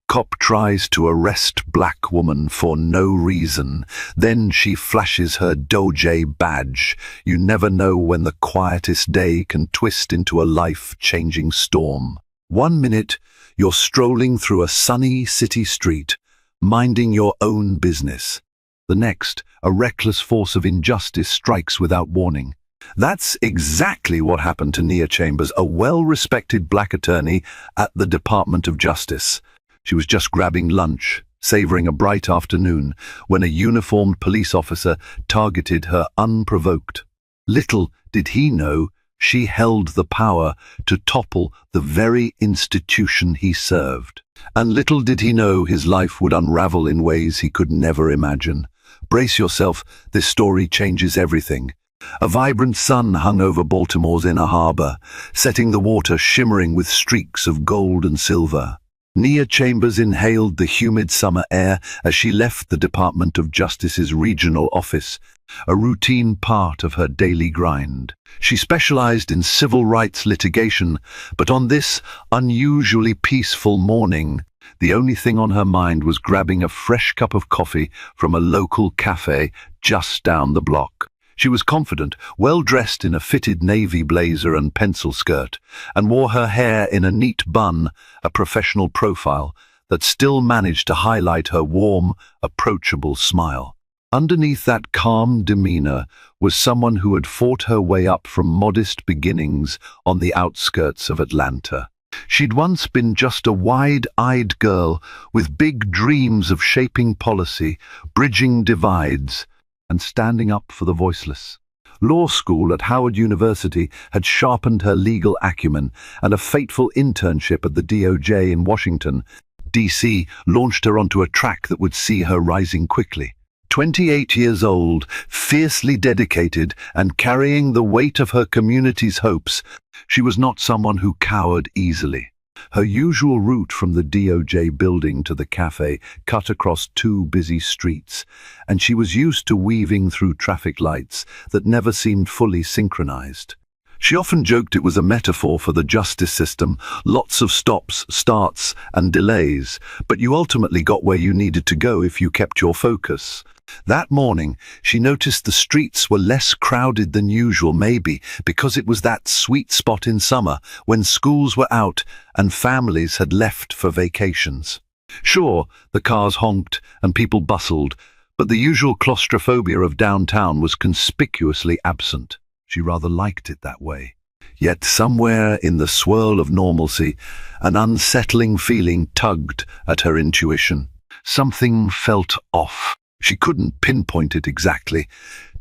Cop tries to arrest black woman for no reason. Then she flashes her DOJ badge. You never know when the quietest day can twist into a life-changing storm. 1 minute, you're strolling through a sunny city street, minding your own business. The next, a reckless force of injustice strikes without warning. That's exactly what happened to Nia Chambers, a well-respected black attorney at the Department of Justice. She was just grabbing lunch, savoring a bright afternoon, when a uniformed police officer targeted her unprovoked. Little did he know she held the power to topple the very institution he served. And little did he know his life would unravel in ways he could never imagine. Brace yourself, this story changes everything. A vibrant sun hung over Baltimore's inner harbor, setting the water shimmering with streaks of gold and silver. Nia Chambers inhaled the humid summer air as she left the Department of Justice's regional office, a routine part of her daily grind. She specialized in civil rights litigation, but on this unusually peaceful morning, the only thing on her mind was grabbing a fresh cup of coffee from a local cafe just down the block. She was confident, well-dressed in a fitted navy blazer and pencil skirt, and wore her hair in a neat bun, a professional profile that still managed to highlight her warm, approachable smile. Underneath that calm demeanor was someone who had fought her way up from modest beginnings on the outskirts of Atlanta. She'd once been just a wide-eyed girl with big dreams of shaping policy, bridging divides, and standing up for the voiceless. Law school at Howard University had sharpened her legal acumen, and a fateful internship at the DOJ in Washington, D.C., launched her onto a track that would see her rising quickly. 28 years old, fiercely dedicated, and carrying the weight of her community's hopes, she was not someone who cowered easily. Her usual route from the DOJ building to the cafe cut across 2 busy streets, and she was used to weaving through traffic lights that never seemed fully synchronized. She often joked it was a metaphor for the justice system, lots of stops, starts, and delays, but you ultimately got where you needed to go if you kept your focus. That morning, she noticed the streets were less crowded than usual, maybe because it was that sweet spot in summer when schools were out and families had left for vacations. Sure, the cars honked and people bustled, but the usual claustrophobia of downtown was conspicuously absent. She rather liked it that way. Yet somewhere in the swirl of normalcy, an unsettling feeling tugged at her intuition. Something felt off. She couldn't pinpoint it exactly,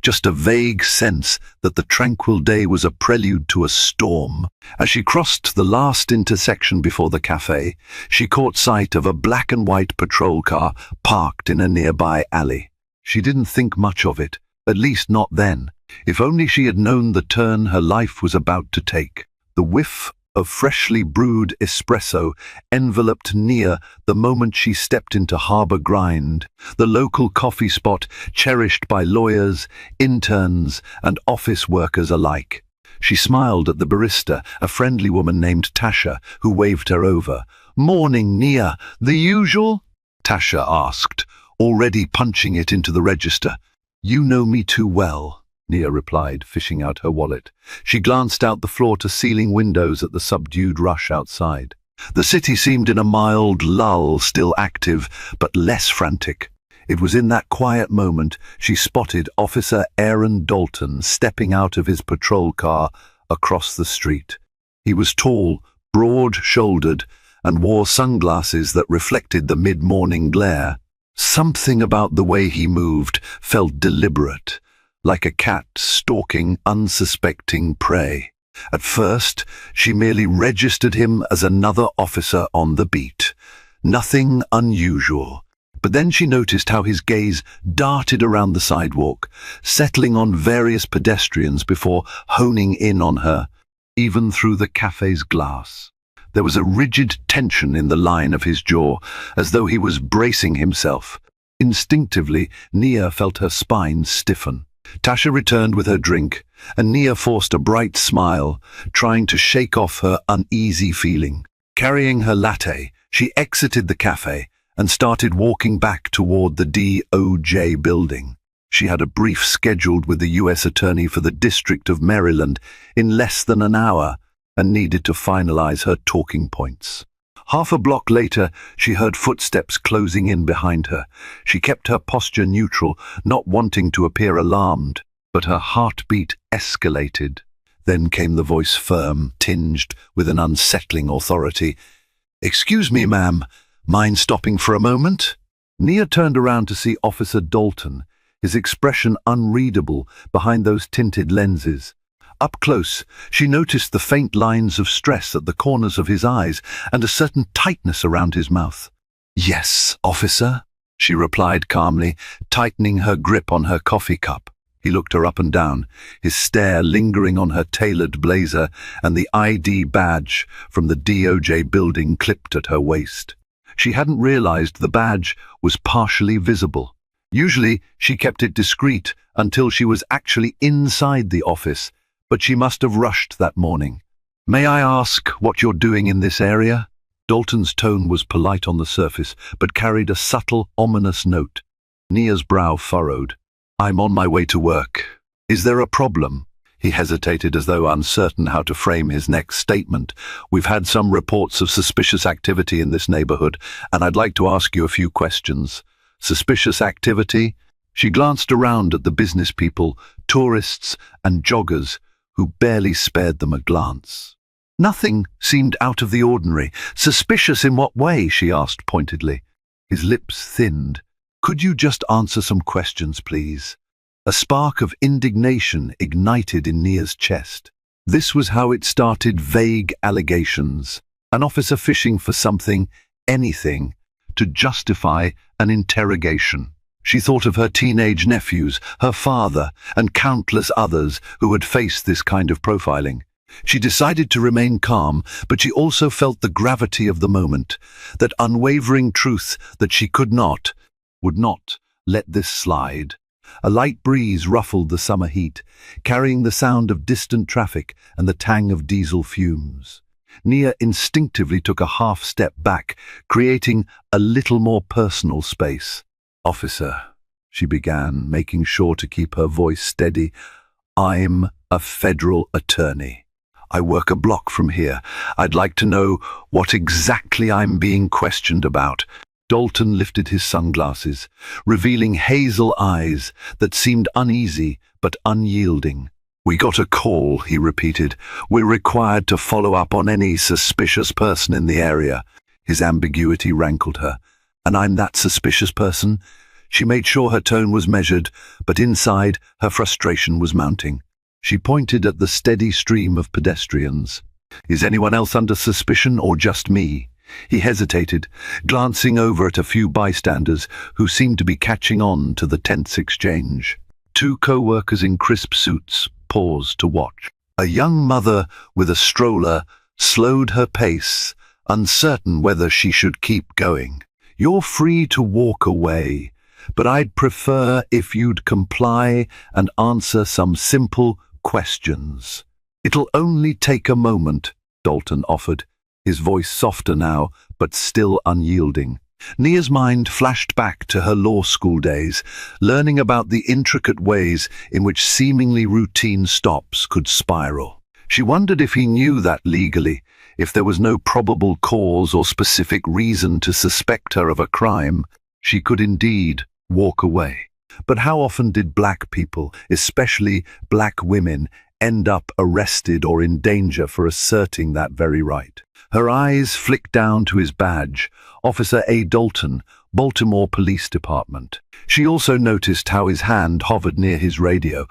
just a vague sense that the tranquil day was a prelude to a storm. As she crossed the last intersection before the cafe, she caught sight of a black and white patrol car parked in a nearby alley. She didn't think much of it, at least not then. If only she had known the turn her life was about to take. The whiff of freshly brewed espresso enveloped Nia the moment she stepped into Harbor Grind, the local coffee spot cherished by lawyers, interns, and office workers alike. She smiled at the barista, a friendly woman named Tasha, who waved her over. "Morning, Nia. The usual?" Tasha asked, already punching it into the register. "You know me too well," Nia replied, fishing out her wallet. She glanced out the floor-to-ceiling windows at the subdued rush outside. The city seemed in a mild lull, still active, but less frantic. It was in that quiet moment she spotted Officer Aaron Dalton stepping out of his patrol car across the street. He was tall, broad-shouldered, and wore sunglasses that reflected the mid-morning glare. Something about the way he moved felt deliberate, like a cat stalking unsuspecting prey. At first, she merely registered him as another officer on the beat. Nothing unusual. But then she noticed how his gaze darted around the sidewalk, settling on various pedestrians before honing in on her, even through the cafe's glass. There was a rigid tension in the line of his jaw, as though he was bracing himself. Instinctively, Nia felt her spine stiffen. Tasha returned with her drink, and Nia forced a bright smile, trying to shake off her uneasy feeling. Carrying her latte, She exited the cafe and started walking back toward the DOJ building. She had a brief scheduled with the U.S. Attorney for the District of Maryland in less than an hour and needed to finalize her talking points. Half a block later, she heard footsteps closing in behind her. She kept her posture neutral, not wanting to appear alarmed, but her heartbeat escalated. Then came the voice, firm, tinged with an unsettling authority. "Excuse me, ma'am. Mind stopping for a moment?" Nia turned around to see Officer Dalton, his expression unreadable behind those tinted lenses. Up close, she noticed the faint lines of stress at the corners of his eyes and a certain tightness around his mouth. "Yes, officer," she replied calmly, tightening her grip on her coffee cup. He looked her up and down, his stare lingering on her tailored blazer and the ID badge from the DOJ building clipped at her waist. She hadn't realized the badge was partially visible. Usually, she kept it discreet until she was actually inside the office, but she must have rushed that morning. "May I ask what you're doing in this area?" Dalton's tone was polite on the surface, but carried a subtle, ominous note. Nia's brow furrowed. "I'm on my way to work. Is there a problem?" He hesitated as though uncertain how to frame his next statement. "We've had some reports of suspicious activity in this neighborhood, and I'd like to ask you a few questions." "Suspicious activity?" She glanced around at the business people, tourists, and joggers, who barely spared them a glance. Nothing seemed out of the ordinary. "Suspicious in what way?" she asked pointedly. His lips thinned. "Could you just answer some questions, please?" A spark of indignation ignited in Nia's chest. This was how it started: vague allegations. An officer fishing for something, anything, to justify an interrogation. She thought of her teenage nephews, her father, and countless others who had faced this kind of profiling. She decided to remain calm, but she also felt the gravity of the moment, that unwavering truth that she would not let this slide. A light breeze ruffled the summer heat, carrying the sound of distant traffic and the tang of diesel fumes. Nia instinctively took a half step back, creating a little more personal space. "Officer," she began, making sure to keep her voice steady, "I'm a federal attorney. I work a block from here. I'd like to know what exactly I'm being questioned about." Dalton lifted his sunglasses, revealing hazel eyes that seemed uneasy but unyielding. "We got a call," he repeated. "We're required to follow up on any suspicious person in the area." His ambiguity rankled her. "And I'm that suspicious person?" She made sure her tone was measured, but inside, her frustration was mounting. She pointed at the steady stream of pedestrians. "Is anyone else under suspicion, or just me?" He hesitated, glancing over at a few bystanders who seemed to be catching on to the tense exchange. Two co-workers in crisp suits paused to watch. A young mother with a stroller slowed her pace, uncertain whether she should keep going. "You're free to walk away, but I'd prefer if you'd comply and answer some simple questions." "It'll only take a moment," Dalton offered, his voice softer now, but still unyielding. Nia's mind flashed back to her law school days, learning about the intricate ways in which seemingly routine stops could spiral. She wondered if he knew that legally, if there was no probable cause or specific reason to suspect her of a crime, she could indeed walk away. But how often did black people, especially black women, end up arrested or in danger for asserting that very right? Her eyes flicked down to his badge, Officer A. Dalton, Baltimore Police Department. She also noticed how his hand hovered near his radio.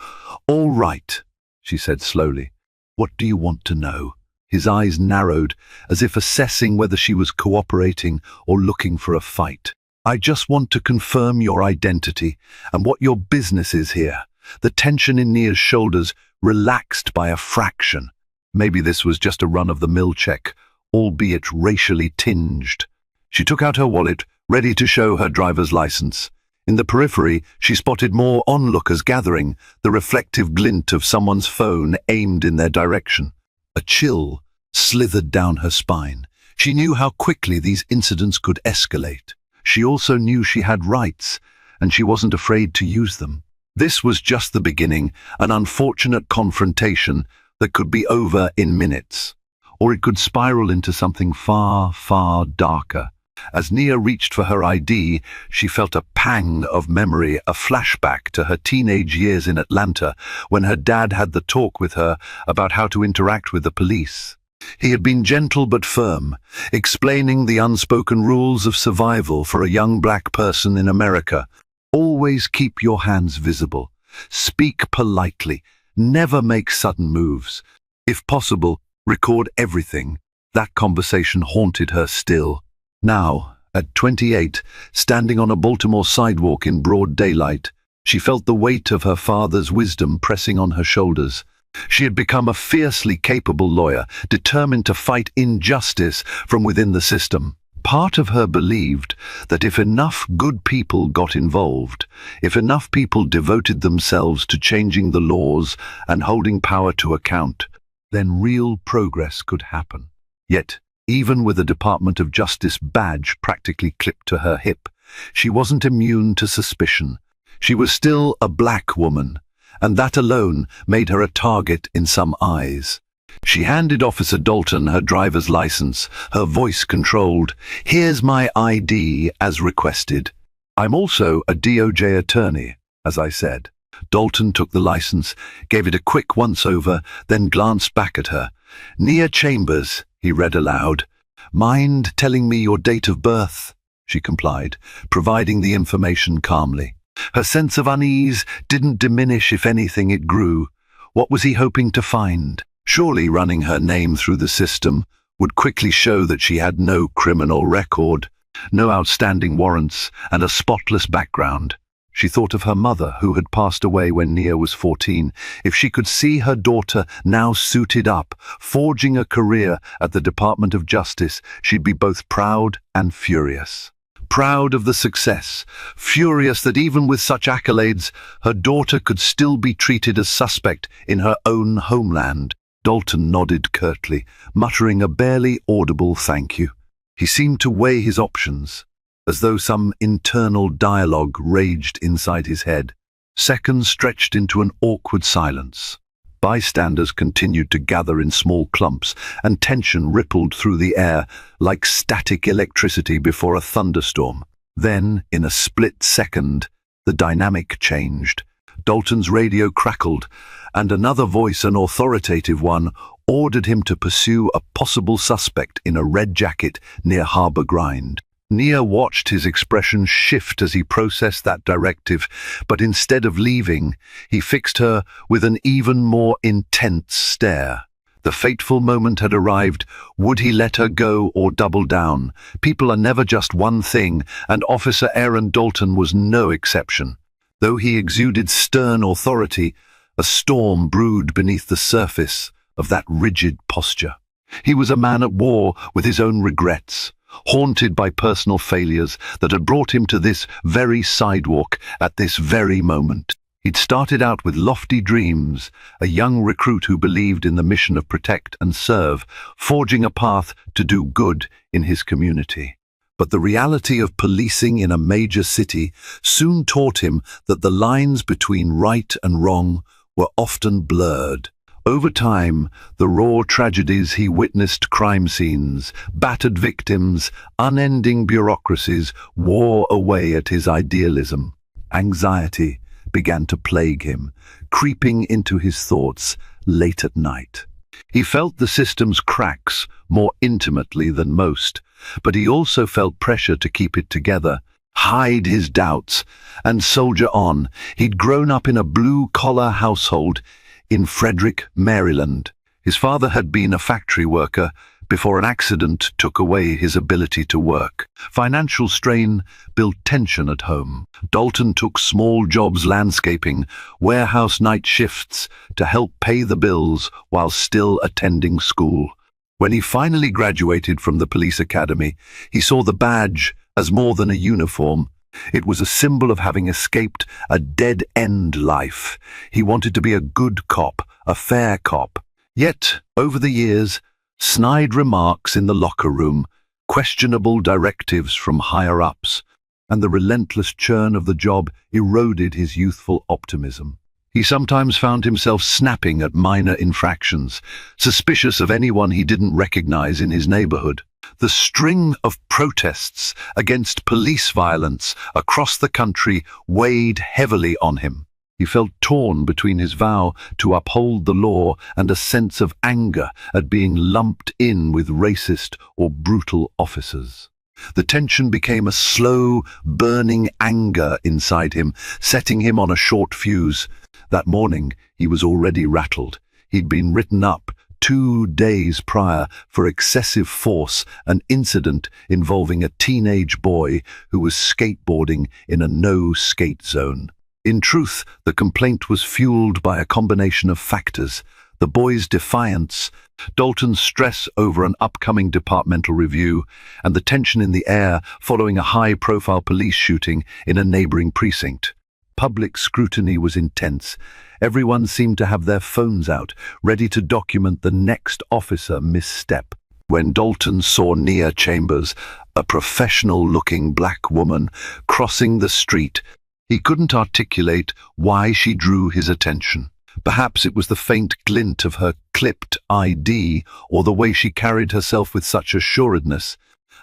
"All right," she said slowly. "What do you want to know?" His eyes narrowed, as if assessing whether she was cooperating or looking for a fight. "I just want to confirm your identity and what your business is here." The tension in Nia's shoulders relaxed by a fraction. Maybe this was just a run-of-the-mill check, albeit racially tinged. She took out her wallet, ready to show her driver's license. In the periphery, she spotted more onlookers gathering, the reflective glint of someone's phone aimed in their direction. A chill slithered down her spine. She knew how quickly these incidents could escalate. She also knew she had rights, and she wasn't afraid to use them. This was just the beginning, an unfortunate confrontation that could be over in minutes. Or it could spiral into something far, far darker. As Nia reached for her ID, she felt a pang of memory, a flashback to her teenage years in Atlanta, when her dad had the talk with her about how to interact with the police. He had been gentle but firm, explaining the unspoken rules of survival for a young black person in America. Always keep your hands visible. Speak politely. Never make sudden moves. If possible, record everything. That conversation haunted her still. Now, at 28, standing on a Baltimore sidewalk in broad daylight, she felt the weight of her father's wisdom pressing on her shoulders. She had become a fiercely capable lawyer, determined to fight injustice from within the system. Part of her believed that if enough good people got involved, if enough people devoted themselves to changing the laws and holding power to account, then real progress could happen. Yet, even with a Department of Justice badge practically clipped to her hip, she wasn't immune to suspicion. She was still a black woman, and that alone made her a target in some eyes. She handed Officer Dalton her driver's license, her voice controlled. "Here's my ID as requested. I'm also a DOJ attorney," as I said. Dalton took the license, gave it a quick once-over, then glanced back at her. "Nia Chambers," he read aloud. "Mind telling me your date of birth?" She complied, providing the information calmly. Her sense of unease didn't diminish, if anything it grew. What was he hoping to find? Surely running her name through the system would quickly show that she had no criminal record, no outstanding warrants, and a spotless background. She thought of her mother, who had passed away when Nia was 14. If she could see her daughter now suited up, forging a career at the Department of Justice, she'd be both proud and furious. Proud of the success, furious that even with such accolades, her daughter could still be treated as suspect in her own homeland. Dalton nodded curtly, muttering a barely audible thank you. He seemed to weigh his options, as though some internal dialogue raged inside his head. Seconds stretched into an awkward silence. Bystanders continued to gather in small clumps, and tension rippled through the air like static electricity before a thunderstorm. Then, in a split second, the dynamic changed. Dalton's radio crackled, and another voice, an authoritative one, ordered him to pursue a possible suspect in a red jacket near Harbor Grind. Nia watched his expression shift as he processed that directive, but instead of leaving, he fixed her with an even more intense stare. The fateful moment had arrived. Would he let her go or double down? People are never just one thing, and Officer Aaron Dalton was no exception. Though he exuded stern authority, a storm brewed beneath the surface of that rigid posture. He was a man at war with his own regrets, haunted by personal failures that had brought him to this very sidewalk at this very moment. He'd started out with lofty dreams, a young recruit who believed in the mission of protect and serve, forging a path to do good in his community. But the reality of policing in a major city soon taught him that the lines between right and wrong were often blurred. Over time, the raw tragedies he witnessed, crime scenes, battered victims, unending bureaucracies, wore away at his idealism. Anxiety began to plague him, creeping into his thoughts late at night. He felt the system's cracks more intimately than most, but he also felt pressure to keep it together, hide his doubts, and soldier on. He'd grown up in a blue-collar household in Frederick, Maryland. His father had been a factory worker before an accident took away his ability to work. Financial strain built tension at home. Dalton took small jobs, landscaping, warehouse night shifts to help pay the bills while still attending school. When he finally graduated from the police academy, he saw the badge as more than a uniform. It was a symbol of having escaped a dead-end life. He wanted to be a good cop, a fair cop. Yet, over the years, Snide remarks in the locker room, questionable directives from higher-ups, and the relentless churn of the job eroded his youthful optimism. He sometimes found himself snapping at minor infractions, suspicious of anyone he didn't recognize in his neighborhood. The string of protests against police violence across the country weighed heavily on him. He felt torn between his vow to uphold the law and a sense of anger at being lumped in with racist or brutal officers. The tension became a slow, burning anger inside him, setting him on a short fuse. That morning, he was already rattled. He'd been written up 2 days prior for excessive force, an incident involving a teenage boy who was skateboarding in a no-skate zone. In truth, the complaint was fueled by a combination of factors: the boy's defiance, Dalton's stress over an upcoming departmental review, and the tension in the air following a high-profile police shooting in a neighboring precinct. Public scrutiny was intense. Everyone seemed to have their phones out, ready to document the next officer misstep. When Dalton saw Nia Chambers, a professional-looking black woman, crossing the street, he couldn't articulate why she drew his attention. Perhaps it was the faint glint of her clipped ID, or the way she carried herself with such assuredness.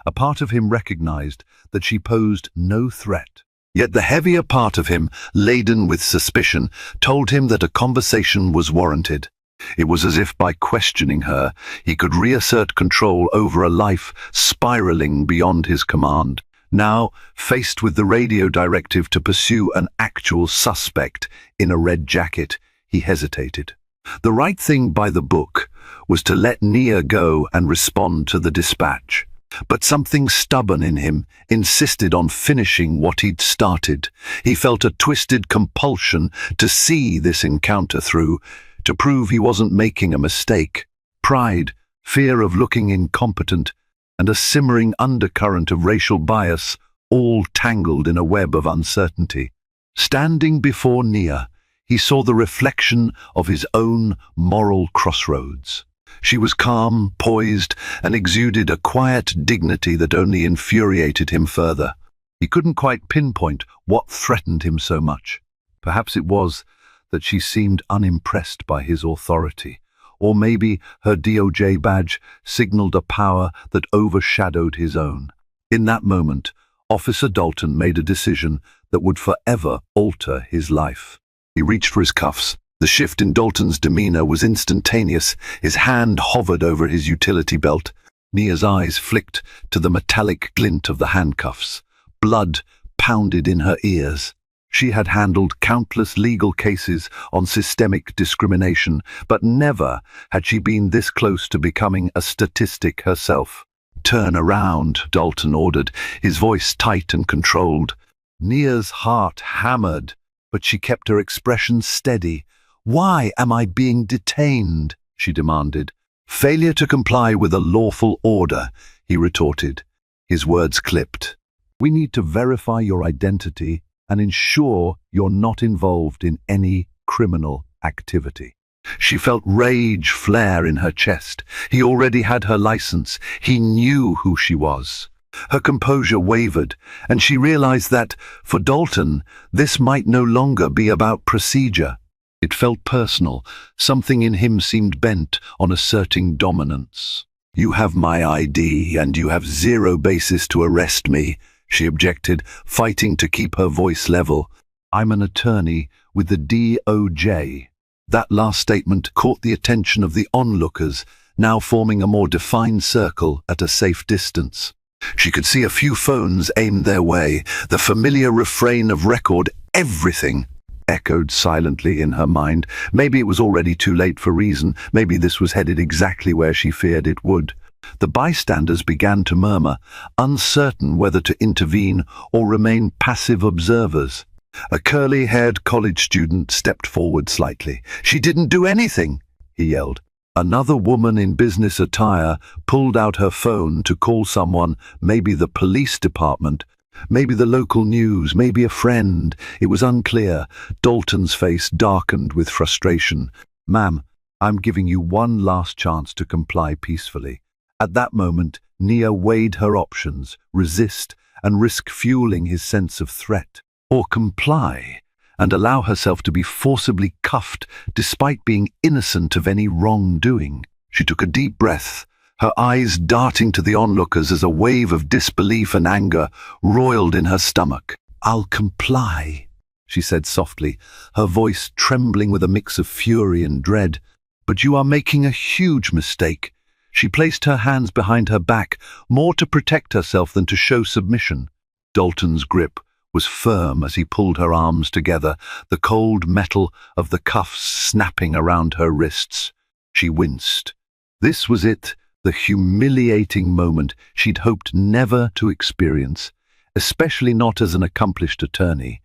A part of him recognized that she posed no threat. Yet the heavier part of him, laden with suspicion, told him that a conversation was warranted. It was as if by questioning her, he could reassert control over a life spiraling beyond his command. Now, faced with the radio directive to pursue an actual suspect in a red jacket, he hesitated. The right thing by the book was to let Nia go and respond to the dispatch. But something stubborn in him insisted on finishing what he'd started. He felt a twisted compulsion to see this encounter through, to prove he wasn't making a mistake. Pride, fear of looking incompetent, and a simmering undercurrent of racial bias, all tangled in a web of uncertainty. Standing before Nia, he saw the reflection of his own moral crossroads. She was calm, poised, and exuded a quiet dignity that only infuriated him further. He couldn't quite pinpoint what threatened him so much. Perhaps it was that she seemed unimpressed by his authority, or maybe her DOJ badge signaled a power that overshadowed his own. In that moment, Officer Dalton made a decision that would forever alter his life. He reached for his cuffs. The shift in Dalton's demeanor was instantaneous. His hand hovered over his utility belt. Nia's eyes flicked to the metallic glint of the handcuffs. Blood pounded in her ears. She had handled countless legal cases on systemic discrimination, but never had she been this close to becoming a statistic herself. "Turn around," Dalton ordered, his voice tight and controlled. Nia's heart hammered, but she kept her expression steady. "Why am I being detained?" she demanded. "Failure to comply with a lawful order," he retorted, his words clipped. "We need to verify your identity and ensure you're not involved in any criminal activity." She felt rage flare in her chest. He already had her license. He knew who she was. Her composure wavered, and she realized that, for Dalton, this might no longer be about procedure. It felt personal. Something in him seemed bent on asserting dominance. "You have my ID, and you have zero basis to arrest me," she objected, fighting to keep her voice level. "I'm an attorney with the DOJ." That last statement caught the attention of the onlookers, now forming a more defined circle at a safe distance. She could see a few phones aimed their way. The familiar refrain of "record everything" echoed silently in her mind. Maybe it was already too late for reason. Maybe this was headed exactly where she feared it would. The bystanders began to murmur, uncertain whether to intervene or remain passive observers. A curly-haired college student stepped forward slightly. "She didn't do anything," he yelled. Another woman in business attire pulled out her phone to call someone, maybe the police department, maybe the local news, maybe a friend. It was unclear. Dalton's face darkened with frustration. "Ma'am, I'm giving you one last chance to comply peacefully. At that moment, Nia weighed her options, resist and risk fueling his sense of threat, or comply and allow herself to be forcibly cuffed despite being innocent of any wrongdoing. She took a deep breath, her eyes darting to the onlookers as a wave of disbelief and anger roiled in her stomach. "I'll comply," she said softly, her voice trembling with a mix of fury and dread. "But you are making a huge mistake." She placed her hands behind her back, more to protect herself than to show submission. Dalton's grip was firm as he pulled her arms together, the cold metal of the cuffs snapping around her wrists. She winced. This was it, the humiliating moment she'd hoped never to experience, especially not as an accomplished attorney,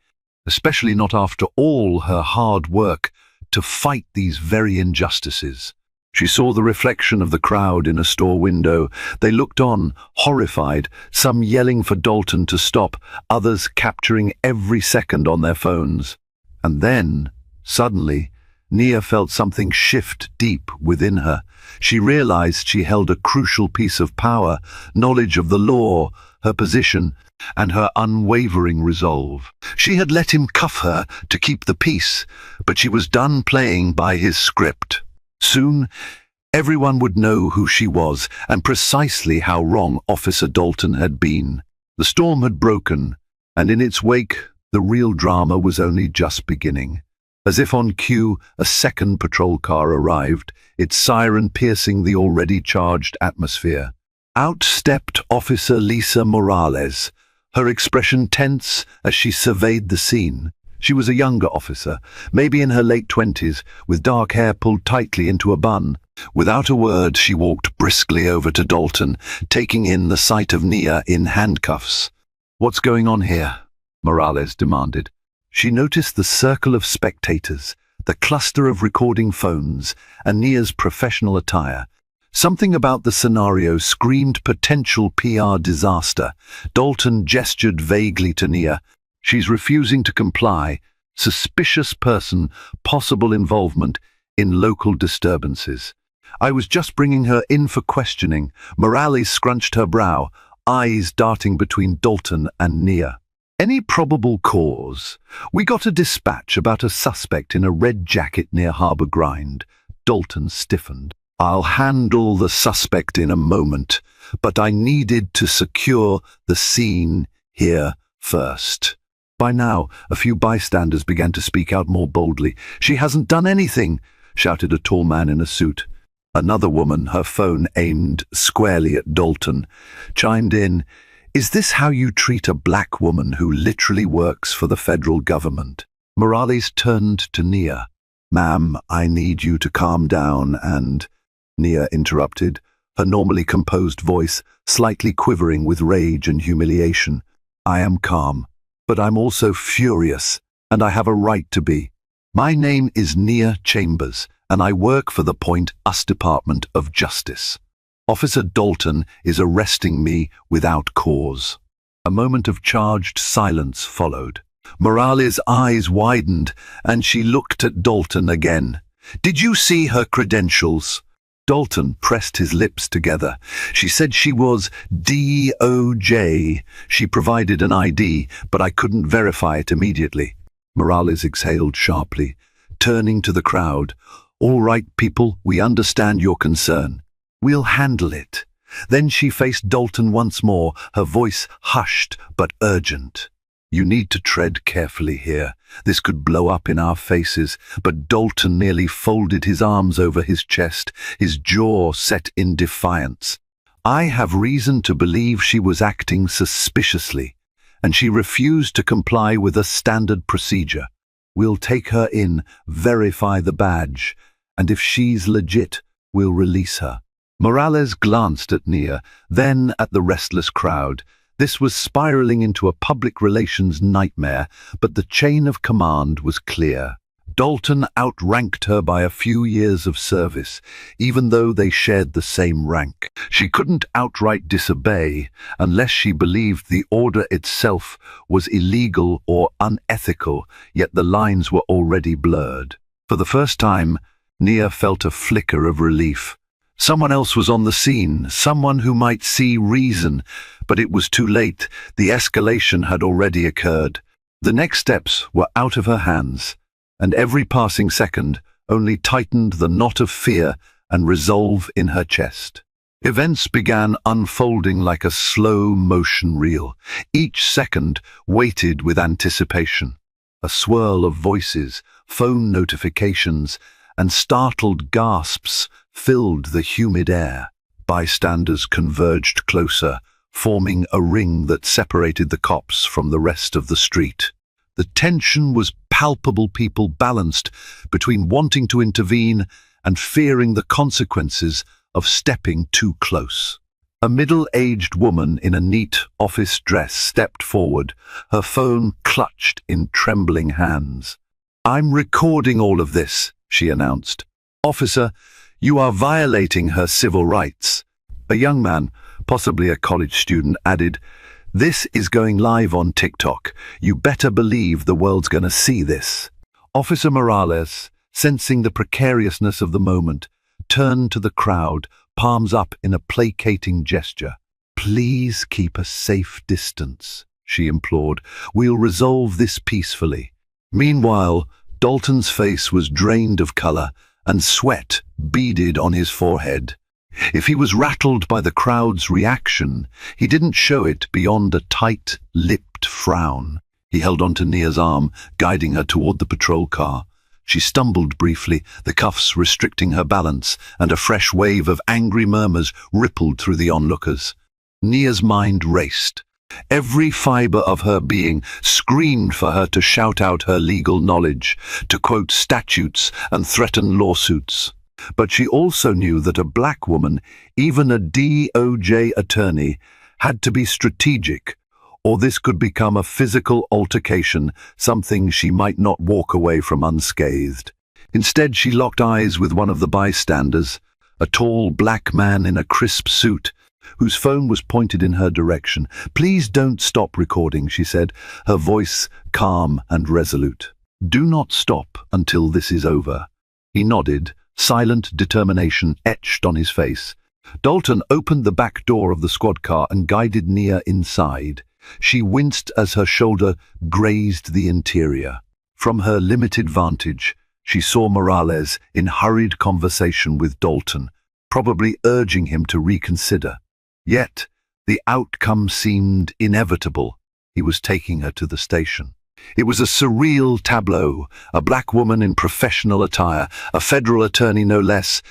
especially not after all her hard work to fight these very injustices. She saw the reflection of the crowd in a store window. They looked on, horrified, some yelling for Dalton to stop, others capturing every second on their phones. And then, suddenly, Nia felt something shift deep within her. She realized she held a crucial piece of power, knowledge of the law, her position, and her unwavering resolve. She had let him cuff her to keep the peace, but she was done playing by his script. Soon, everyone would know who she was and precisely how wrong Officer Dalton had been. The storm had broken, and in its wake, the real drama was only just beginning. As if on cue, a second patrol car arrived, its siren piercing the already charged atmosphere. Out stepped Officer Lisa Morales, her expression tense as she surveyed the scene. She was a younger officer, maybe in her late 20s, with dark hair pulled tightly into a bun. Without a word, she walked briskly over to Dalton, taking in the sight of Nia in handcuffs. "What's going on here?" Morales demanded. She noticed the circle of spectators, the cluster of recording phones, and Nia's professional attire. Something about the scenario screamed potential PR disaster. Dalton gestured vaguely to Nia. "She's refusing to comply. Suspicious person, possible involvement in local disturbances. I was just bringing her in for questioning." Morales scrunched her brow, eyes darting between Dalton and Nia. "Any probable cause? We got a dispatch about a suspect in a red jacket near Harbour Grind." Dalton stiffened. "I'll handle the suspect in a moment, but I needed to secure the scene here first." By now, a few bystanders began to speak out more boldly. "She hasn't done anything," shouted a tall man in a suit. Another woman, her phone aimed squarely at Dalton, chimed in, "Is this how you treat a black woman who literally works for the federal government?" Morales turned to Nia. "Ma'am, I need you to calm down and—" Nia interrupted, her normally composed voice slightly quivering with rage and humiliation. "I am calm, but I'm also furious, and I have a right to be. My name is Nia Chambers, and I work for the Point Us Department of Justice. Officer Dalton is arresting me without cause." A moment of charged silence followed. Morales' eyes widened, and she looked at Dalton again. "Did you see her credentials?" Dalton pressed his lips together. "She said she was DOJ. She provided an ID, but I couldn't verify it immediately." Morales exhaled sharply, turning to the crowd. "All right, people, we understand your concern. We'll handle it." Then she faced Dalton once more, her voice hushed but urgent. "You need to tread carefully here. This could blow up in our faces." But Dalton merely folded his arms over his chest, his jaw set in defiance. "I have reason to believe she was acting suspiciously, and she refused to comply with a standard procedure. We'll take her in, verify the badge, and if she's legit, we'll release her." Morales glanced at Nia, then at the restless crowd. This was spiraling into a public relations nightmare, but the chain of command was clear. Dalton outranked her by a few years of service, even though they shared the same rank. She couldn't outright disobey unless she believed the order itself was illegal or unethical, yet the lines were already blurred. For the first time, Nia felt a flicker of relief. Someone else was on the scene, someone who might see reason, but it was too late. The escalation had already occurred. The next steps were out of her hands, and every passing second only tightened the knot of fear and resolve in her chest. Events began unfolding like a slow-motion reel. Each second waited with anticipation. A swirl of voices, phone notifications, and startled gasps filled the humid air. Bystanders converged closer, forming a ring that separated the cops from the rest of the street. The tension was palpable, people balanced between wanting to intervene and fearing the consequences of stepping too close. A middle-aged woman in a neat office dress stepped forward, her phone clutched in trembling hands. "I'm recording all of this," she announced. "Officer, you are violating her civil rights." A young man, possibly a college student, added, "This is going live on TikTok. You better believe the world's gonna see this." Officer Morales, sensing the precariousness of the moment, turned to the crowd, palms up in a placating gesture. "Please keep a safe distance," she implored. "We'll resolve this peacefully." Meanwhile, Dalton's face was drained of color, and sweat beaded on his forehead. If he was rattled by the crowd's reaction, he didn't show it beyond a tight-lipped frown. He held onto Nia's arm, guiding her toward the patrol car. She stumbled briefly, the cuffs restricting her balance, and a fresh wave of angry murmurs rippled through the onlookers. Nia's mind raced. Every fiber of her being screamed for her to shout out her legal knowledge, to quote statutes and threaten lawsuits. But she also knew that a black woman, even a DOJ attorney, had to be strategic, or this could become a physical altercation, something she might not walk away from unscathed. Instead, she locked eyes with one of the bystanders, a tall black man in a crisp suit, whose phone was pointed in her direction. "Please don't stop recording," she said, her voice calm and resolute. "Do not stop until this is over." He nodded, silent determination etched on his face. Dalton opened the back door of the squad car and guided Nia inside. She winced as her shoulder grazed the interior. From her limited vantage, she saw Morales in hurried conversation with Dalton, probably urging him to reconsider. Yet, the outcome seemed inevitable. He was taking her to the station. It was a surreal tableau, a black woman in professional attire, a federal attorney no less,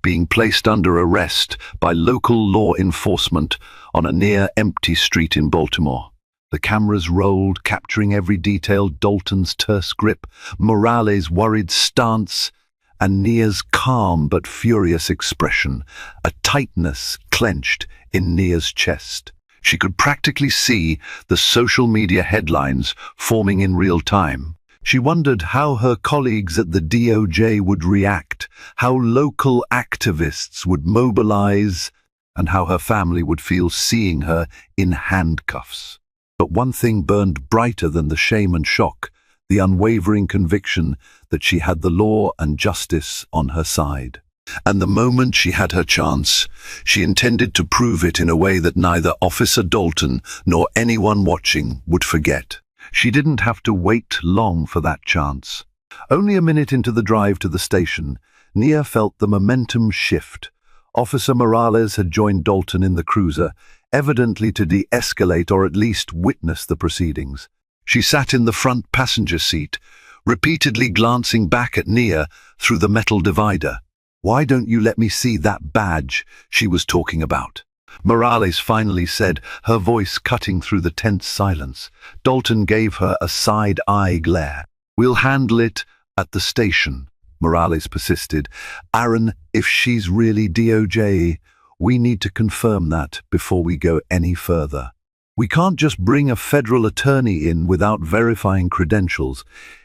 being placed under arrest by local law enforcement on a near-empty street in Baltimore. The cameras rolled, capturing every detail: Dalton's terse grip, Morales' worried stance, and Nia's calm but furious expression, a tightness clenched in Nia's chest. She could practically see the social media headlines forming in real time. She wondered how her colleagues at the DOJ would react, how local activists would mobilize, and how her family would feel seeing her in handcuffs. But one thing burned brighter than the shame and shock: the unwavering conviction that she had the law and justice on her side. And the moment she had her chance, she intended to prove it in a way that neither Officer Dalton nor anyone watching would forget. She didn't have to wait long for that chance. Only a minute into the drive to the station, Nia felt the momentum shift. Officer Morales had joined Dalton in the cruiser, evidently to de-escalate or at least witness the proceedings. She sat in the front passenger seat, repeatedly glancing back at Nia through the metal divider. "Why don't you let me see that badge?" she was talking about. Morales finally said, her voice cutting through the tense silence. Dalton gave her a side-eye glare. "We'll handle it at the station," Morales persisted. "Aaron, if she's really DOJ, we need to confirm that before we go any further. We can't just bring a federal attorney in without verifying credentials.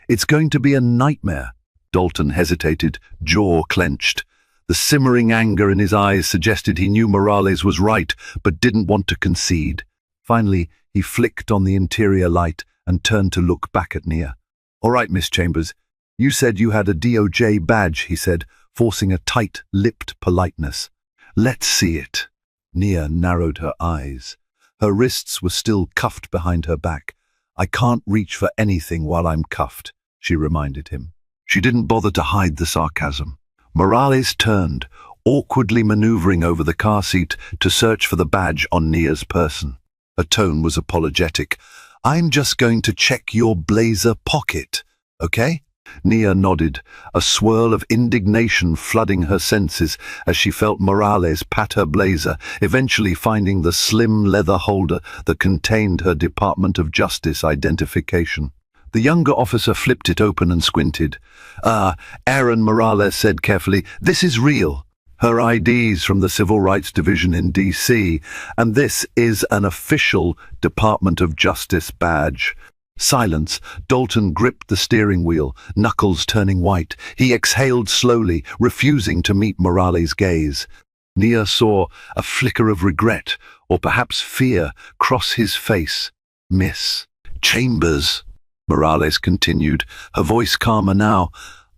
It's going to be a nightmare." Dalton hesitated, jaw clenched. The simmering anger in his eyes suggested he knew Morales was right, but didn't want to concede. Finally, he flicked on the interior light and turned to look back at Nia. "All right, Miss Chambers, You said you had a DOJ badge, he said, forcing a tight-lipped politeness. Let's see it. Nia narrowed her eyes. Her wrists were still cuffed behind her back. I can't reach for anything while I'm cuffed, she reminded him. She didn't bother to hide the sarcasm. Morales turned, awkwardly maneuvering over the car seat to search for the badge on Nia's person. Her tone was apologetic. I'm just going to check your blazer pocket, okay? Nia nodded, a swirl of indignation flooding her senses as she felt Morales pat her blazer, eventually finding the slim leather holder that contained her Department of Justice identification. The younger officer flipped it open and squinted. Aaron, Morales said carefully, this is real. Her ID's from the Civil Rights Division in D.C., and this is an official Department of Justice badge. Silence. Dalton gripped the steering wheel, knuckles turning white. He exhaled slowly, refusing to meet Morales' gaze. Nia saw a flicker of regret, or perhaps fear, cross his face. Miss Chambers, Morales continued, her voice calmer now.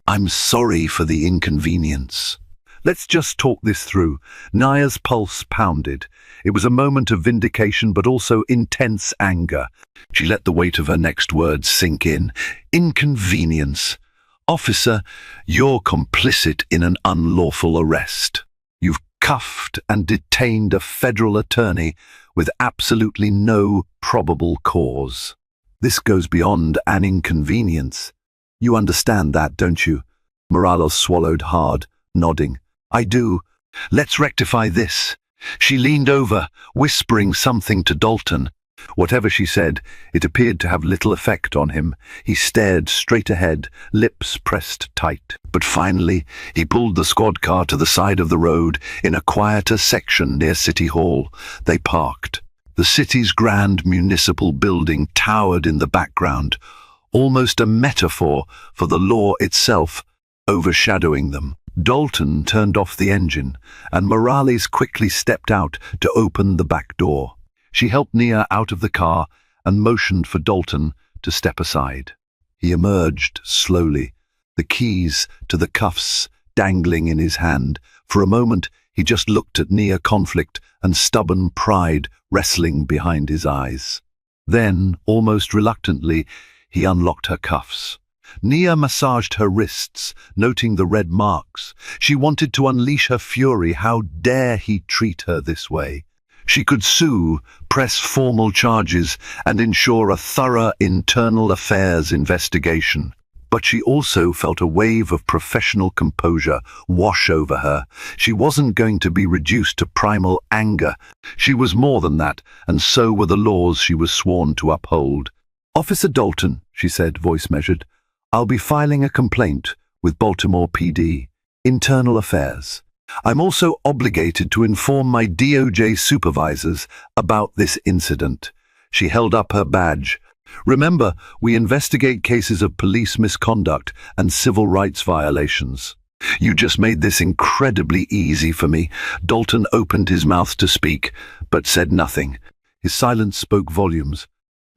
I'm sorry for the inconvenience. Let's just talk this through. Nia's pulse pounded. It was a moment of vindication, but also intense anger. She let the weight of her next words sink in. Inconvenience. Officer, you're complicit in an unlawful arrest. You've cuffed and detained a federal attorney with absolutely no probable cause. This goes beyond an inconvenience. You understand that, don't you? Morales swallowed hard, nodding. I do. Let's rectify this. She leaned over, whispering something to Dalton. Whatever she said, it appeared to have little effect on him. He stared straight ahead, lips pressed tight. But finally, he pulled the squad car to the side of the road in a quieter section near City Hall. They parked. The city's grand municipal building towered in the background, almost a metaphor for the law itself, overshadowing them. Dalton turned off the engine, and Morales quickly stepped out to open the back door. She helped Nia out of the car and motioned for Dalton to step aside. He emerged slowly, the keys to the cuffs dangling in his hand. For a moment, he just looked at Nia, conflict and stubborn pride wrestling behind his eyes. Then, almost reluctantly, he unlocked her cuffs. Nia massaged her wrists, noting the red marks. She wanted to unleash her fury. How dare he treat her this way? She could sue, press formal charges, and ensure a thorough internal affairs investigation. But she also felt a wave of professional composure wash over her. She wasn't going to be reduced to primal anger. She was more than that, and so were the laws she was sworn to uphold. Officer Dalton, she said, voice measured, I'll be filing a complaint with Baltimore PD, Internal Affairs. I'm also obligated to inform my DOJ supervisors about this incident. She held up her badge. Remember, we investigate cases of police misconduct and civil rights violations. You just made this incredibly easy for me. Dalton opened his mouth to speak, but said nothing. His silence spoke volumes.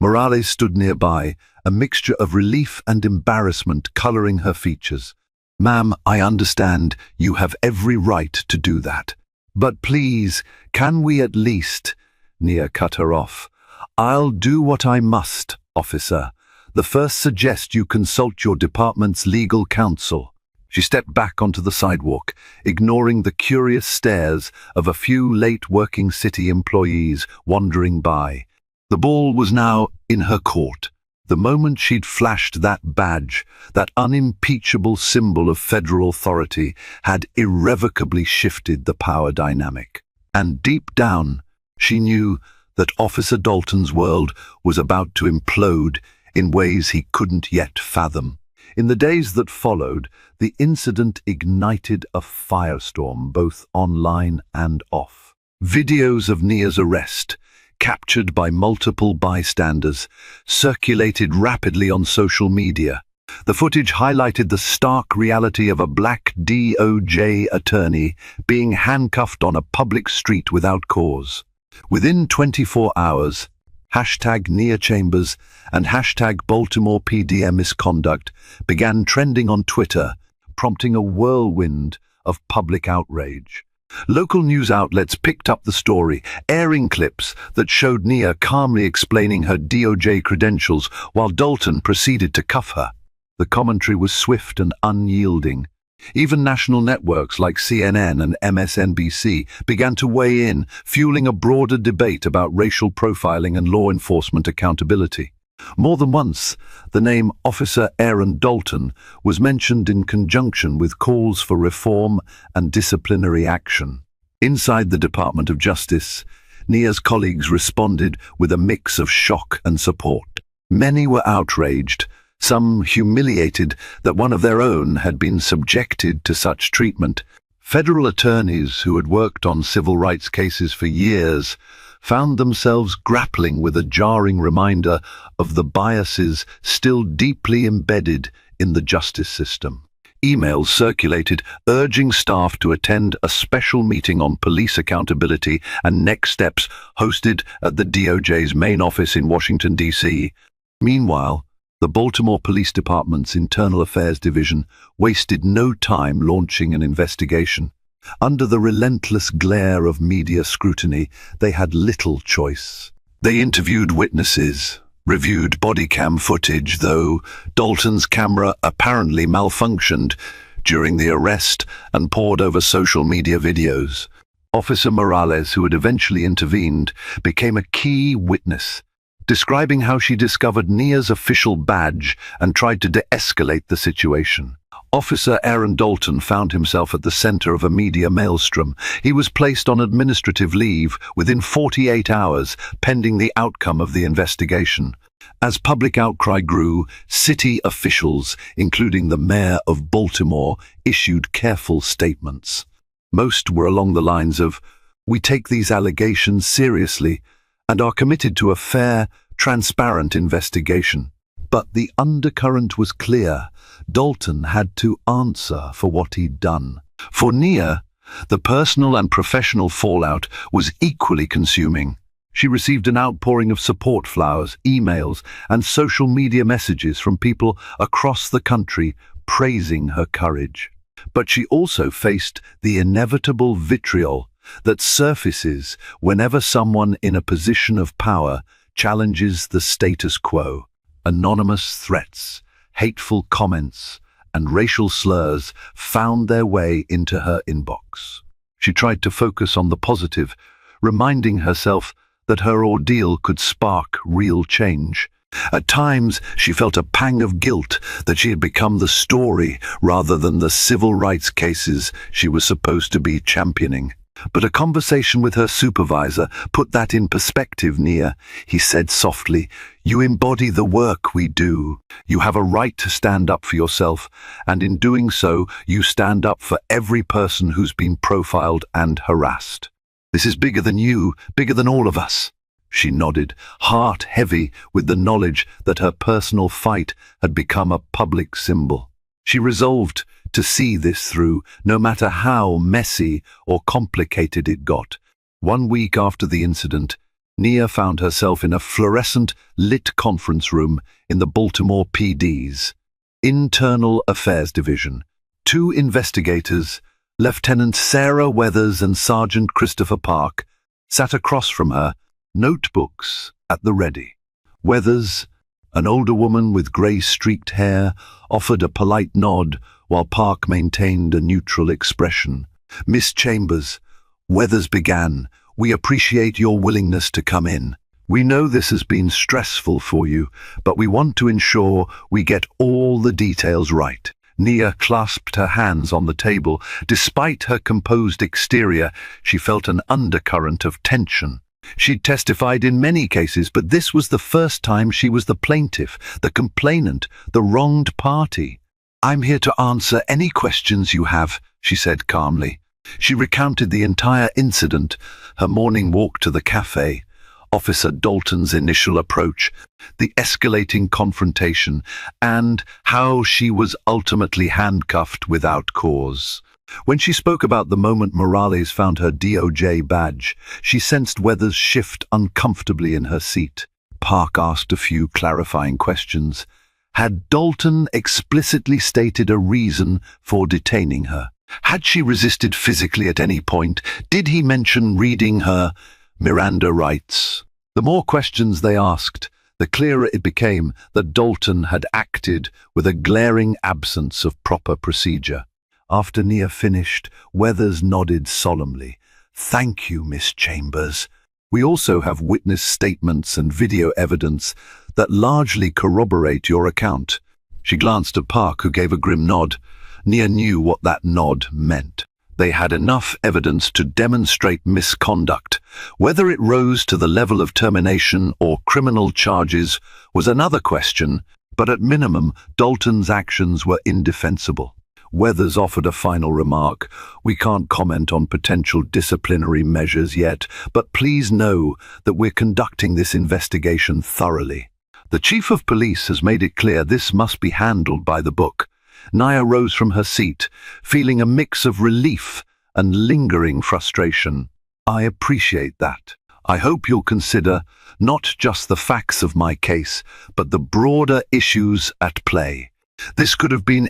Morales stood nearby, a mixture of relief and embarrassment coloring her features. Ma'am, I understand you have every right to do that. But please, can we at least— Nia cut her off. I'll do what I must, officer. The first suggest you consult your department's legal counsel. She stepped back onto the sidewalk, ignoring the curious stares of a few late-working city employees wandering by. The ball was now in her court. The moment she'd flashed that badge, that unimpeachable symbol of federal authority, had irrevocably shifted the power dynamic. And deep down, she knew that Officer Dalton's world was about to implode in ways he couldn't yet fathom. In the days that followed, the incident ignited a firestorm, both online and off. Videos of Nia's arrest, captured by multiple bystanders, circulated rapidly on social media. The footage highlighted the stark reality of a black DOJ attorney being handcuffed on a public street without cause. Within 24 hours, Hashtag Nia Chambers and hashtag Baltimore PDM misconduct began trending on Twitter, prompting a whirlwind of public outrage. Local news outlets picked up the story, airing clips that showed Nia calmly explaining her DOJ credentials while Dalton proceeded to cuff her. The commentary was swift and unyielding. Even national networks like CNN and MSNBC began to weigh in, fueling a broader debate about racial profiling and law enforcement accountability. More than once, the name Officer Aaron Dalton was mentioned in conjunction with calls for reform and disciplinary action. Inside the Department of Justice, Nia's colleagues responded with a mix of shock and support. Many were outraged, some humiliated that one of their own had been subjected to such treatment. Federal attorneys who had worked on civil rights cases for years found themselves grappling with a jarring reminder of the biases still deeply embedded in the justice system. Emails circulated urging staff to attend a special meeting on police accountability and next steps hosted at the DOJ's main office in Washington, D.C. Meanwhile, the Baltimore Police Department's Internal Affairs Division wasted no time launching an investigation. Under the relentless glare of media scrutiny, they had little choice. They interviewed witnesses, reviewed body cam footage, though Dalton's camera apparently malfunctioned during the arrest, and pored over social media videos. Officer Morales, who had eventually intervened, became a key witness, describing how she discovered Nia's official badge and tried to de-escalate the situation. Officer Aaron Dalton found himself at the center of a media maelstrom. He was placed on administrative leave within 48 hours, pending the outcome of the investigation. As public outcry grew, city officials, including the mayor of Baltimore, issued careful statements. Most were along the lines of, "We take these allegations seriously and are committed to a fair, transparent investigation." But the undercurrent was clear. Dalton had to answer for what he'd done. For Nia, the personal and professional fallout was equally consuming. She received an outpouring of support flowers, emails, and social media messages from people across the country praising her courage. But she also faced the inevitable vitriol that surfaces whenever someone in a position of power challenges the status quo. Anonymous threats, hateful comments, and racial slurs found their way into her inbox. She tried to focus on the positive, reminding herself that her ordeal could spark real change. At times, she felt a pang of guilt that she had become the story rather than the civil rights cases she was supposed to be championing. But a conversation with her supervisor put that in perspective. Nia, he said softly, "You embody the work we do. You have a right to stand up for yourself, and in doing so, you stand up for every person who's been profiled and harassed. This is bigger than you, bigger than all of us." She nodded, heart heavy with the knowledge that her personal fight had become a public symbol. She resolved to see this through, no matter how messy or complicated it got. 1 week after the incident, Nia found herself in a fluorescent lit conference room in the Baltimore PD's Internal Affairs Division. 2 investigators, Lieutenant Sarah Weathers and Sergeant Christopher Park, sat across from her, notebooks at the ready. Weathers, an older woman with grey-streaked hair, offered a polite nod while Park maintained a neutral expression. "Miss Chambers," Weathers began, "we appreciate your willingness to come in. We know this has been stressful for you, but we want to ensure we get all the details right." Nia clasped her hands on the table. Despite her composed exterior, she felt an undercurrent of tension. She'd testified in many cases, but this was the first time she was the plaintiff, the complainant, the wronged party. "I'm here to answer any questions you have," she said calmly. She recounted the entire incident, her morning walk to the cafe, Officer Dalton's initial approach, the escalating confrontation, and how she was ultimately handcuffed without cause. When she spoke about the moment Morales found her DOJ badge, she sensed Weathers shift uncomfortably in her seat. Park asked a few clarifying questions. Had Dalton explicitly stated a reason for detaining her? Had she resisted physically at any point? Did he mention reading her Miranda rights? The more questions they asked, the clearer it became that Dalton had acted with a glaring absence of proper procedure. After Nia finished, Weathers nodded solemnly. "Thank you, Miss Chambers. We also have witness statements and video evidence that largely corroborate your account." She glanced at Park, who gave a grim nod. Nia knew what that nod meant. They had enough evidence to demonstrate misconduct. Whether it rose to the level of termination or criminal charges was another question, but at minimum, Dalton's actions were indefensible. Weathers offered a final remark. "We can't comment on potential disciplinary measures yet, but please know that we're conducting this investigation thoroughly. The Chief of Police has made it clear this must be handled by the book." Nia rose from her seat, feeling a mix of relief and lingering frustration. "I appreciate that. I hope you'll consider not just the facts of my case, but the broader issues at play. This could have been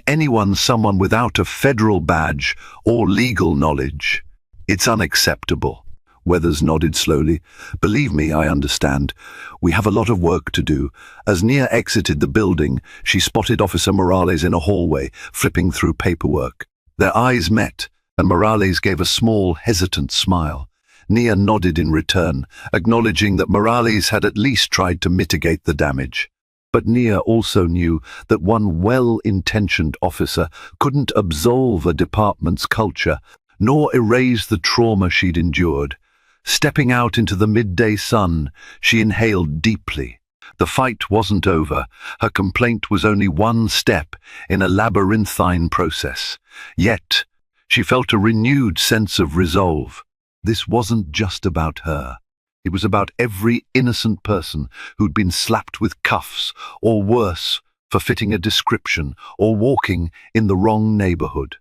someone without a federal badge or legal knowledge. It's unacceptable." Weathers nodded slowly. "Believe me, I understand. We have a lot of work to do." As Nia exited the building, she spotted Officer Morales in a hallway, flipping through paperwork. Their eyes met, and Morales gave a small, hesitant smile. Nia nodded in return, acknowledging that Morales had at least tried to mitigate the damage. But Nia also knew that one well-intentioned officer couldn't absolve a department's culture, nor erase the trauma she'd endured. Stepping out into the midday sun, she inhaled deeply. The fight wasn't over. Her complaint was only one step in a labyrinthine process. Yet, she felt a renewed sense of resolve. This wasn't just about her. It was about every innocent person who'd been slapped with cuffs, or worse, for fitting a description or walking in the wrong neighborhood.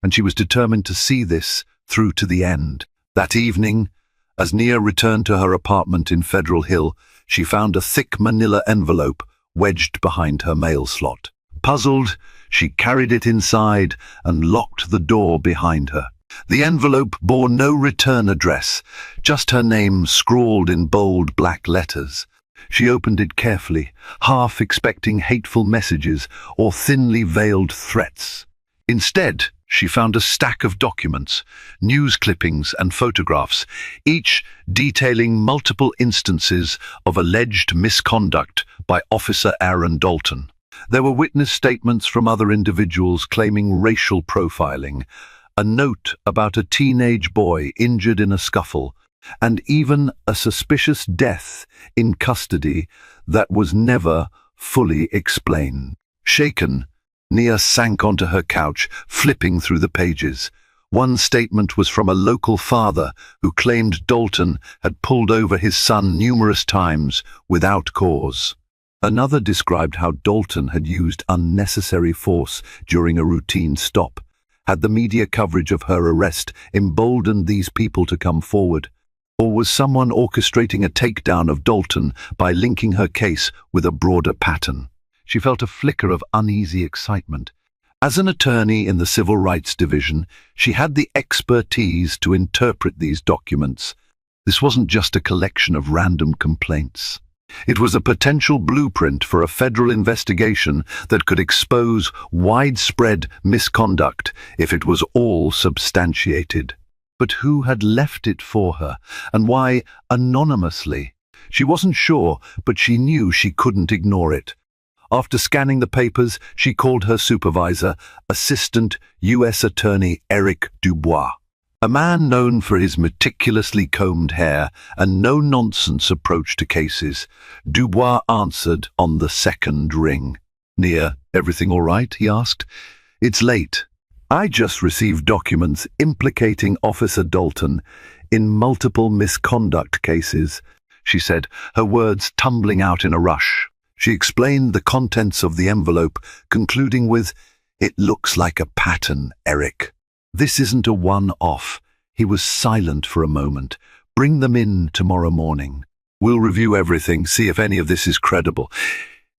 And she was determined to see this through to the end. That evening, as Nia returned to her apartment in Federal Hill, she found a thick manila envelope wedged behind her mail slot. Puzzled, she carried it inside and locked the door behind her. The envelope bore no return address, just her name scrawled in bold black letters. She opened it carefully, half expecting hateful messages or thinly veiled threats. Instead, she found a stack of documents, news clippings and photographs, each detailing multiple instances of alleged misconduct by Officer Aaron Dalton. There were witness statements from other individuals claiming racial profiling, a note about a teenage boy injured in a scuffle, and even a suspicious death in custody that was never fully explained. Shaken, Nia sank onto her couch, flipping through the pages. One statement was from a local father who claimed Dalton had pulled over his son numerous times without cause. Another described how Dalton had used unnecessary force during a routine stop. Had the media coverage of her arrest emboldened these people to come forward? Or was someone orchestrating a takedown of Dalton by linking her case with a broader pattern? She felt a flicker of uneasy excitement. As an attorney in the Civil Rights Division, she had the expertise to interpret these documents. This wasn't just a collection of random complaints. It was a potential blueprint for a federal investigation that could expose widespread misconduct if it was all substantiated. But who had left it for her, and why anonymously? She wasn't sure, but she knew she couldn't ignore it. After scanning the papers, she called her supervisor, Assistant U.S. Attorney Eric Dubois. A man known for his meticulously combed hair and no-nonsense approach to cases, Dubois answered on the second ring. "Nia, everything all right?" he asked. "It's late. I just received documents implicating Officer Dalton in multiple misconduct cases," she said, her words tumbling out in a rush. She explained the contents of the envelope, concluding with, "It looks like a pattern, Eric. This isn't a one-off." He was silent for a moment. "Bring them in tomorrow morning." We'll review everything, see if any of this is credible.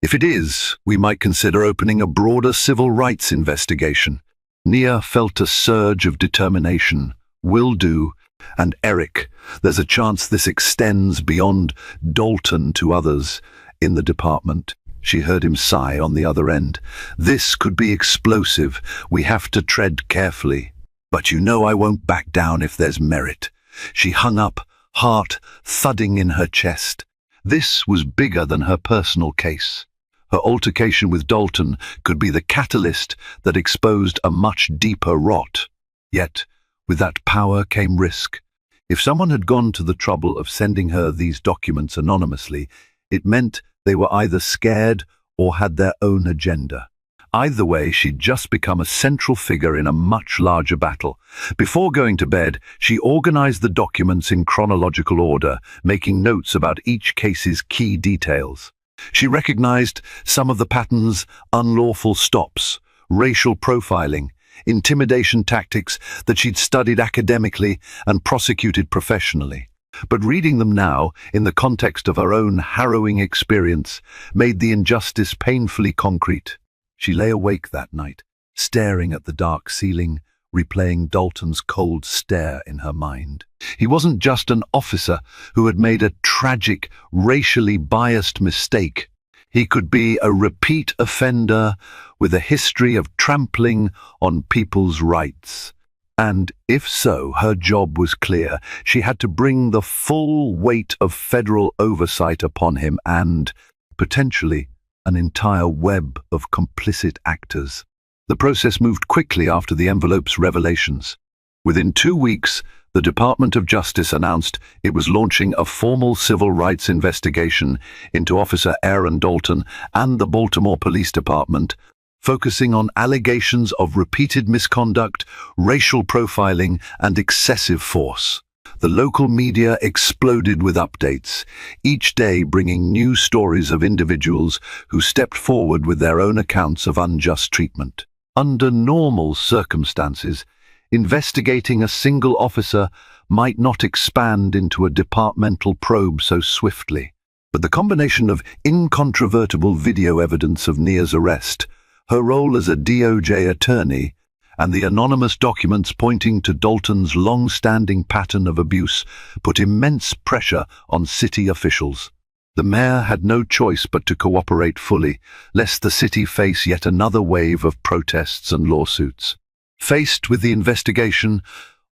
If it is, we might consider opening a broader civil rights investigation. Nia felt a surge of determination. Will do. And Eric, there's a chance this extends beyond Dalton to others in the department. She heard him sigh on the other end. This could be explosive. We have to tread carefully. But you know I won't back down if there's merit. She hung up, heart thudding in her chest. This was bigger than her personal case. Her altercation with Dalton could be the catalyst that exposed a much deeper rot. Yet, with that power came risk. If someone had gone to the trouble of sending her these documents anonymously, it meant they were either scared or had their own agenda. Either way, she'd just become a central figure in a much larger battle. Before going to bed, she organized the documents in chronological order, making notes about each case's key details. She recognized some of the patterns: unlawful stops, racial profiling, intimidation tactics that she'd studied academically and prosecuted professionally. But reading them now, in the context of her own harrowing experience, made the injustice painfully concrete. She lay awake that night, staring at the dark ceiling, replaying Dalton's cold stare in her mind. He wasn't just an officer who had made a tragic, racially biased mistake. He could be a repeat offender with a history of trampling on people's rights. And if so, her job was clear. She had to bring the full weight of federal oversight upon him and, potentially, an entire web of complicit actors. The process moved quickly after the envelope's revelations. Within 2 weeks, the Department of Justice announced it was launching a formal civil rights investigation into Officer Aaron Dalton and the Baltimore Police Department, focusing on allegations of repeated misconduct, racial profiling, and excessive force. The local media exploded with updates, each day bringing new stories of individuals who stepped forward with their own accounts of unjust treatment. Under normal circumstances, investigating a single officer might not expand into a departmental probe so swiftly. But the combination of incontrovertible video evidence of Nia's arrest, her role as a DOJ attorney, and the anonymous documents pointing to Dalton's long-standing pattern of abuse put immense pressure on city officials. The mayor had no choice but to cooperate fully, lest the city face yet another wave of protests and lawsuits. Faced with the investigation,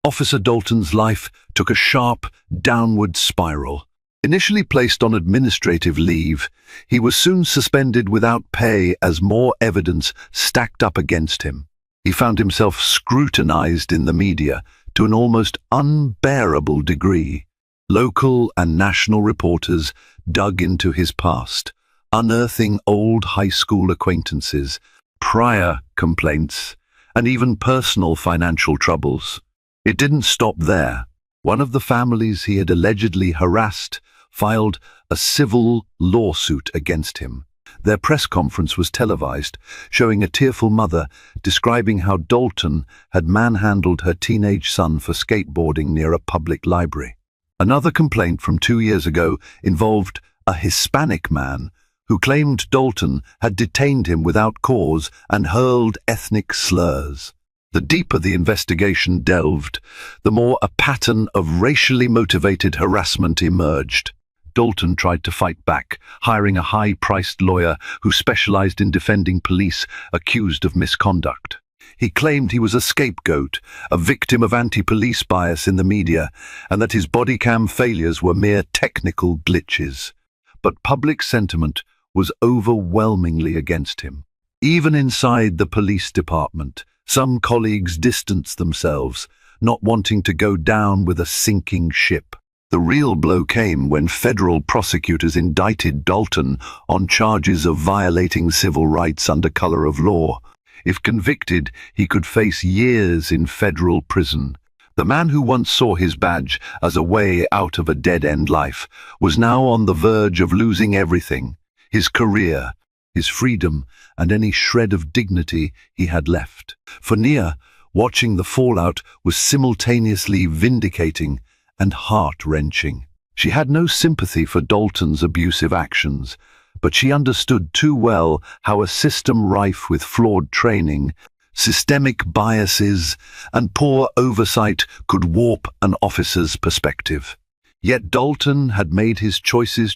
Officer Dalton's life took a sharp, downward spiral. Initially placed on administrative leave, he was soon suspended without pay as more evidence stacked up against him. He found himself scrutinized in the media to an almost unbearable degree. Local and national reporters dug into his past, unearthing old high school acquaintances, prior complaints, and even personal financial troubles. It didn't stop there. One of the families he had allegedly harassed filed a civil lawsuit against him. Their press conference was televised, showing a tearful mother describing how Dalton had manhandled her teenage son for skateboarding near a public library. Another complaint from 2 years ago involved a Hispanic man who claimed Dalton had detained him without cause and hurled ethnic slurs. The deeper the investigation delved, the more a pattern of racially motivated harassment emerged. Dalton tried to fight back, hiring a high-priced lawyer who specialized in defending police accused of misconduct. He claimed he was a scapegoat, a victim of anti-police bias in the media, and that his body cam failures were mere technical glitches. But public sentiment was overwhelmingly against him. Even inside the police department, some colleagues distanced themselves, not wanting to go down with a sinking ship. The real blow came when federal prosecutors indicted Dalton on charges of violating civil rights under color of law. If convicted, he could face years in federal prison. The man who once saw his badge as a way out of a dead-end life was now on the verge of losing everything: his career, his freedom, and any shred of dignity he had left. For Nia, watching the fallout was simultaneously vindicating and heart-wrenching. She had no sympathy for Dalton's abusive actions, but she understood too well how a system rife with flawed training, systemic biases, and poor oversight could warp an officer's perspective. Yet Dalton had made his choices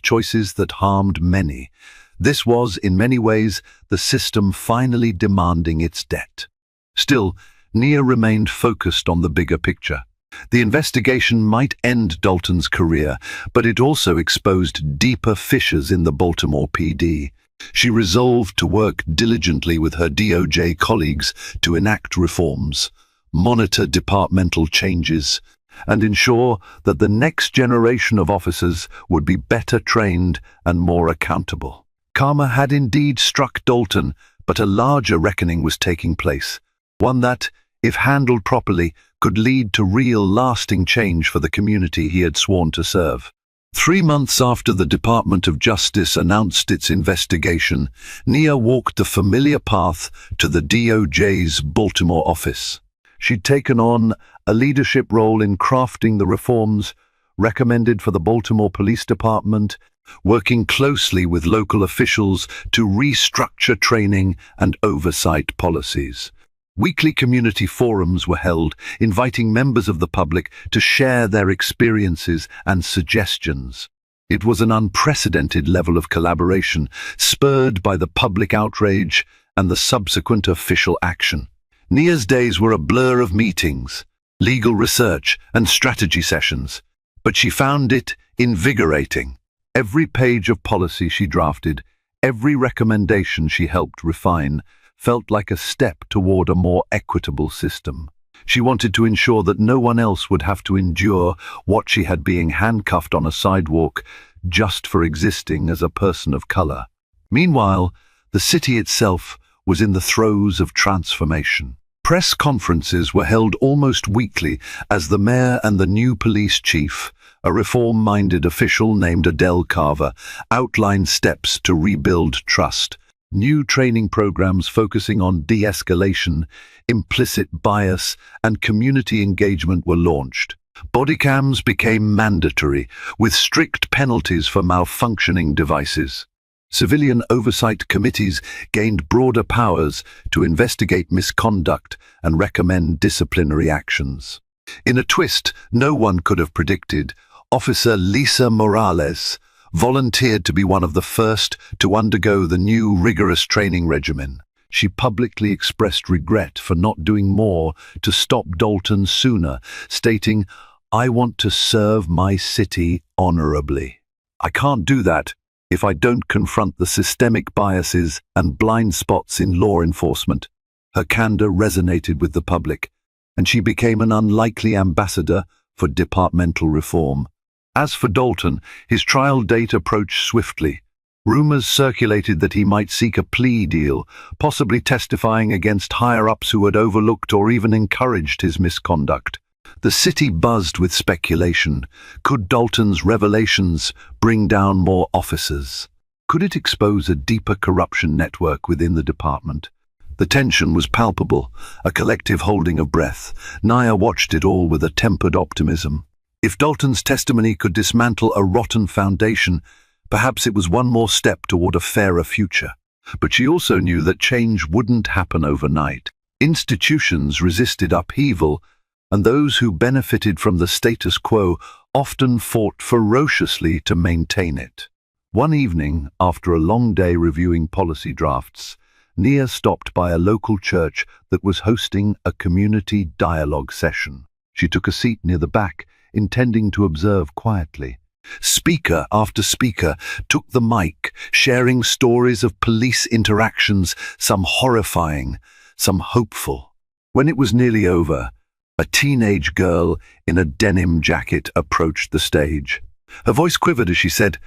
that harmed many. This was, in many ways, the system finally demanding its debt. Still, Nia remained focused on the bigger picture. The investigation might end Dalton's career, but it also exposed deeper fissures in the Baltimore PD. She resolved to work diligently with her DOJ colleagues to enact reforms, monitor departmental changes, and ensure that the next generation of officers would be better trained and more accountable. Karma had indeed struck Dalton, but a larger reckoning was taking place, one that, if handled properly, could lead to real lasting change for the community he had sworn to serve. 3 months after the Department of Justice announced its investigation, Nia walked the familiar path to the DOJ's Baltimore office. She'd taken on a leadership role in crafting the reforms recommended for the Baltimore Police Department, working closely with local officials to restructure training and oversight policies. Weekly community forums were held, inviting members of the public to share their experiences and suggestions. It was an unprecedented level of collaboration, spurred by the public outrage and the subsequent official action. Nia's days were a blur of meetings, legal research, and strategy sessions, but she found it invigorating. Every page of policy she drafted, every recommendation she helped refine, felt like a step toward a more equitable system. She wanted to ensure that no one else would have to endure what she had, being handcuffed on a sidewalk just for existing as a person of color. Meanwhile, the city itself was in the throes of transformation. Press conferences were held almost weekly as the mayor and the new police chief, a reform-minded official named Adele Carver, outlined steps to rebuild trust. New training programs focusing on de-escalation, implicit bias, and community engagement were launched. Body cams became mandatory, with strict penalties for malfunctioning devices. Civilian oversight committees gained broader powers to investigate misconduct and recommend disciplinary actions. In a twist no one could have predicted, Officer Lisa Morales volunteered to be one of the first to undergo the new rigorous training regimen. She publicly expressed regret for not doing more to stop Dalton sooner, stating, "I want to serve my city honorably. I can't do that if I don't confront the systemic biases and blind spots in law enforcement." Her candor resonated with the public, and she became an unlikely ambassador for departmental reform. As for Dalton, his trial date approached swiftly. Rumors circulated that he might seek a plea deal, possibly testifying against higher-ups who had overlooked or even encouraged his misconduct. The city buzzed with speculation. Could Dalton's revelations bring down more officers? Could it expose a deeper corruption network within the department? The tension was palpable, a collective holding of breath. Nia watched it all with a tempered optimism. If Dalton's testimony could dismantle a rotten foundation, perhaps it was one more step toward a fairer future. But she also knew that change wouldn't happen overnight. Institutions resisted upheaval, and those who benefited from the status quo often fought ferociously to maintain it. One evening, after a long day reviewing policy drafts, Nia stopped by a local church that was hosting a community dialogue session. She took a seat near the back, intending to observe quietly. Speaker after speaker took the mic, sharing stories of police interactions, some horrifying, some hopeful. When it was nearly over, a teenage girl in a denim jacket approached the stage. Her voice quivered as she said,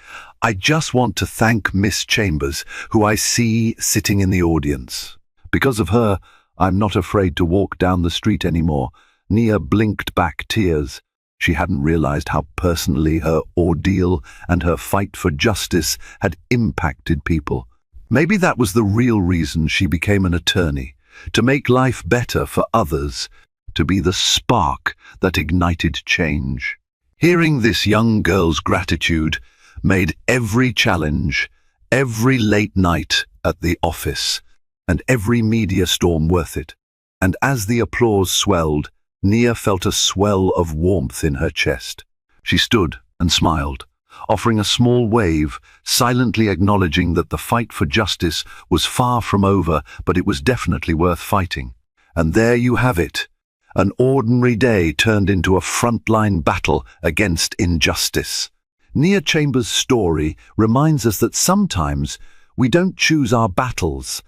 "I just want to thank Miss Chambers, who I see sitting in the audience. Because of her, I'm not afraid to walk down the street anymore." Nia blinked back tears. She hadn't realized how personally her ordeal and her fight for justice had impacted people. Maybe that was the real reason she became an attorney, to make life better for others, to be the spark that ignited change. Hearing this young girl's gratitude made every challenge, every late night at the office, and every media storm worth it. And as the applause swelled, Nia felt a swell of warmth in her chest. She stood and smiled, offering a small wave, silently acknowledging that the fight for justice was far from over, but it was definitely worth fighting. And there you have it. An ordinary day turned into a frontline battle against injustice. Nia Chambers' story reminds us that sometimes we don't choose our battles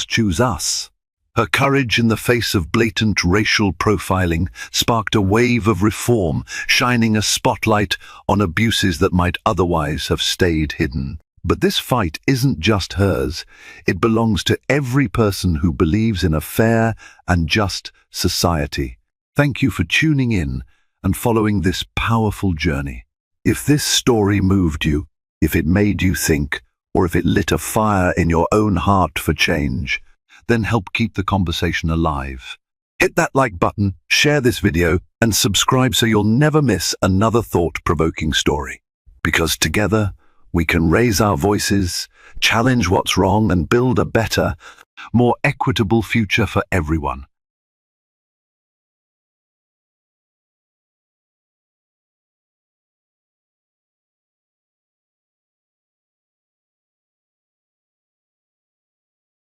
choose us. Her courage in the face of blatant racial profiling sparked a wave of reform, shining a spotlight on abuses that might otherwise have stayed hidden. But this fight isn't just hers. It belongs to every person who believes in a fair and just society. Thank you for tuning in and following this powerful journey. If this story moved you, if it made you think, or if it lit a fire in your own heart for change, then help keep the conversation alive. Hit that like button, share this video, and subscribe so you'll never miss another thought-provoking story. Because together, we can raise our voices, challenge what's wrong, and build a better, more equitable future for everyone.